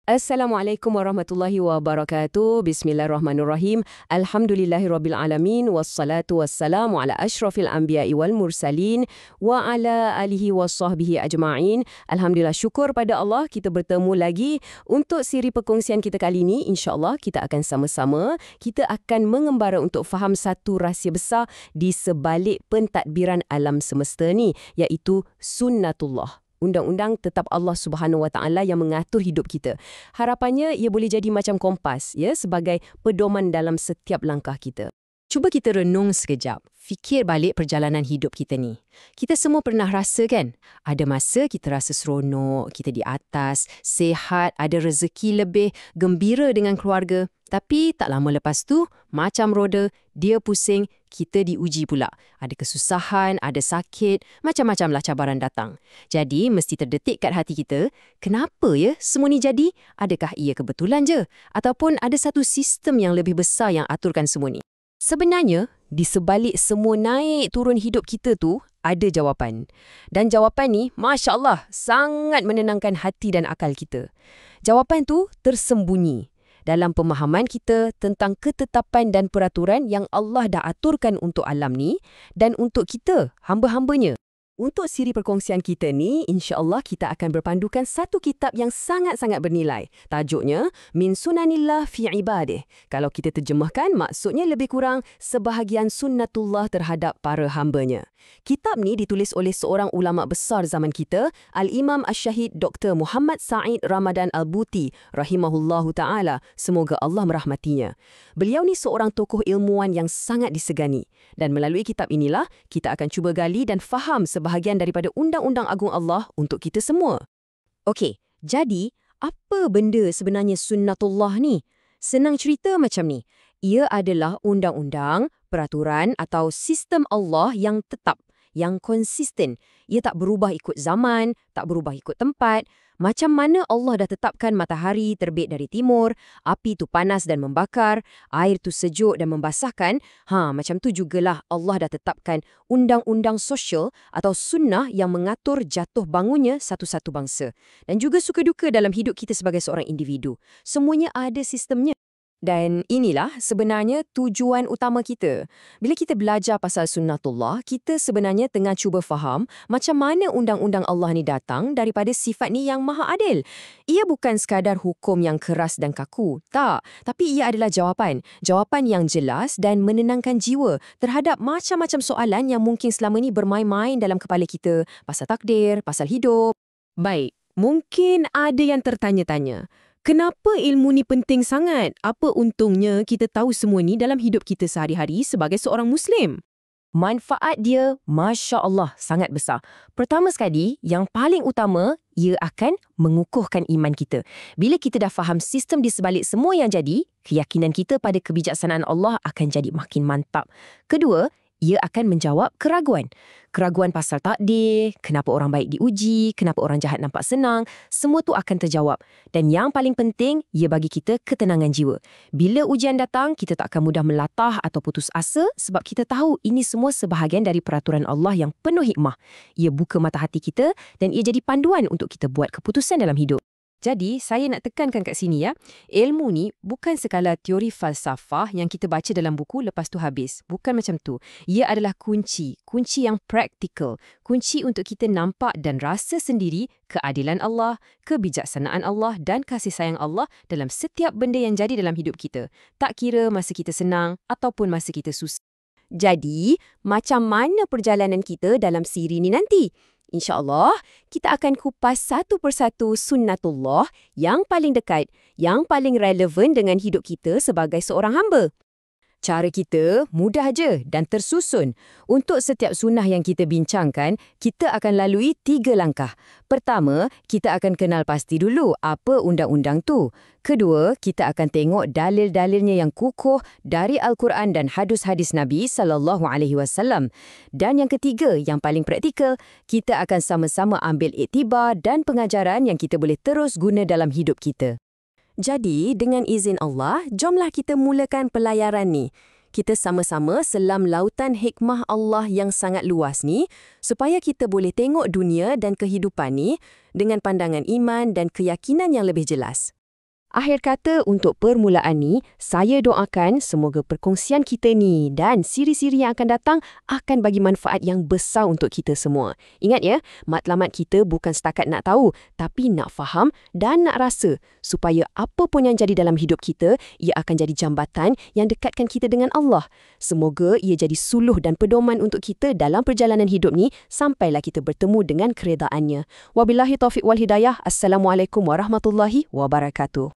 Assalamualaikum warahmatullahi wabarakatuh. Bismillahirrahmanirrahim. Alhamdulillahirrabbilalamin. Wassalatu wassalamu ala ashrafil anbiya'i wal mursalin wa ala alihi wassahbihi ajma'in. Alhamdulillah, syukur pada Allah kita bertemu lagi untuk siri perkongsian kita kali ini. InsyaAllah kita akan sama-sama, kita akan mengembara untuk faham satu rahsia besar di sebalik pentadbiran alam semesta ni, iaitu sunnatullah. Undang-undang tetap Allah Subhanahu Wa Taala yang mengatur hidup kita. Harapannya ia boleh jadi macam kompas, ya, sebagai pedoman dalam setiap langkah kita. Cuba kita renung sekejap. Fikir balik perjalanan hidup kita ni. Kita semua pernah rasa kan? Ada masa kita rasa seronok, kita di atas, sihat, ada rezeki lebih, gembira dengan keluarga. Tapi tak lama lepas tu, macam roda, dia pusing, kita diuji pula. Ada kesusahan, ada sakit, macam-macamlah cabaran datang. Jadi, mesti terdetik kat hati kita, kenapa ya semua ni jadi? Adakah ia kebetulan je? Ataupun ada satu sistem yang lebih besar yang aturkan semua ni? Sebenarnya, di sebalik semua naik turun hidup kita tu, ada jawapan. Dan jawapan ni, Masya Allah, sangat menenangkan hati dan akal kita. Jawapan tu tersembunyi dalam pemahaman kita tentang ketetapan dan peraturan yang Allah dah aturkan untuk alam ni dan untuk kita, hamba-hambanya. Untuk siri perkongsian kita ni, insya-Allah kita akan berpandukan satu kitab yang sangat-sangat bernilai. Tajuknya, Min Sunanillah fi Ibadih. Kalau kita terjemahkan, maksudnya lebih kurang sebahagian sunnatullah terhadap para hambanya. Kitab ni ditulis oleh seorang ulama besar zaman kita, Al-Imam Asy-Syahid Dr. Muhammad Sa'id Ramadan Al-Buti, rahimahullahu ta'ala. Semoga Allah merahmatinya. Beliau ni seorang tokoh ilmuwan yang sangat disegani. Dan melalui kitab inilah, kita akan cuba gali dan faham sebahagian daripada undang-undang agung Allah untuk kita semua. Okey, jadi apa benda sebenarnya sunnatullah ni? Senang cerita macam ni. Ia adalah undang-undang, peraturan atau sistem Allah yang tetap, yang konsisten. Ia tak berubah ikut zaman, tak berubah ikut tempat. Macam mana Allah dah tetapkan matahari terbit dari timur, api tu panas dan membakar, air tu sejuk dan membasahkan, macam tu jugalah Allah dah tetapkan undang-undang sosial atau sunnah yang mengatur jatuh bangunnya satu-satu bangsa. Dan juga suka duka dalam hidup kita sebagai seorang individu. Semuanya ada sistemnya. Dan inilah sebenarnya tujuan utama kita. Bila kita belajar pasal sunnatullah, kita sebenarnya tengah cuba faham macam mana undang-undang Allah ni datang daripada sifat ni yang maha adil. Ia bukan sekadar hukum yang keras dan kaku, tak. Tapi ia adalah jawapan. Jawapan yang jelas dan menenangkan jiwa terhadap macam-macam soalan yang mungkin selama ni bermain-main dalam kepala kita. Pasal takdir, pasal hidup. Baik, mungkin ada yang tertanya-tanya. Kenapa ilmu ni penting sangat? Apa untungnya kita tahu semua ni dalam hidup kita sehari-hari sebagai seorang Muslim? Manfaat dia, Masya Allah, sangat besar. Pertama sekali, yang paling utama, ia akan mengukuhkan iman kita. Bila kita dah faham sistem di sebalik semua yang jadi, keyakinan kita pada kebijaksanaan Allah akan jadi makin mantap. Kedua, ia akan menjawab keraguan. Keraguan pasal takdir, kenapa orang baik diuji, kenapa orang jahat nampak senang, semua tu akan terjawab. Dan yang paling penting, ia bagi kita ketenangan jiwa. Bila ujian datang, kita tak akan mudah melatah atau putus asa sebab kita tahu ini semua sebahagian dari peraturan Allah yang penuh hikmah. Ia buka mata hati kita dan ia jadi panduan untuk kita buat keputusan dalam hidup. Jadi, saya nak tekankan kat sini ya, ilmu ni bukan sekadar teori falsafah yang kita baca dalam buku lepas tu habis. Bukan macam tu. Ia adalah kunci yang praktikal. Kunci untuk kita nampak dan rasa sendiri keadilan Allah, kebijaksanaan Allah dan kasih sayang Allah dalam setiap benda yang jadi dalam hidup kita. Tak kira masa kita senang ataupun masa kita susah. Jadi, macam mana perjalanan kita dalam siri ni nanti? InsyaAllah, kita akan kupas satu persatu sunnatullah yang paling dekat, yang paling relevan dengan hidup kita sebagai seorang hamba. Cara kita mudah je dan tersusun. Untuk setiap sunnah yang kita bincangkan, kita akan lalui 3 langkah. Pertama, kita akan kenal pasti dulu apa undang-undang tu. Kedua, kita akan tengok dalil-dalilnya yang kukuh dari Al-Quran dan hadis-hadis Nabi SAW. Dan yang ketiga, yang paling praktikal, kita akan sama-sama ambil iktibar dan pengajaran yang kita boleh terus guna dalam hidup kita. Jadi, dengan izin Allah, jomlah kita mulakan pelayaran ni. Kita sama-sama selam lautan hikmah Allah yang sangat luas ni, supaya kita boleh tengok dunia dan kehidupan ni dengan pandangan iman dan keyakinan yang lebih jelas. Akhir kata, untuk permulaan ni, saya doakan semoga perkongsian kita ni dan siri-siri yang akan datang akan bagi manfaat yang besar untuk kita semua. Ingat ya, matlamat kita bukan setakat nak tahu, tapi nak faham dan nak rasa supaya apa pun yang jadi dalam hidup kita, ia akan jadi jambatan yang dekatkan kita dengan Allah. Semoga ia jadi suluh dan pedoman untuk kita dalam perjalanan hidup ni sampailah kita bertemu dengan keredaannya. Wabillahi taufiq wal hidayah. Assalamualaikum warahmatullahi wabarakatuh.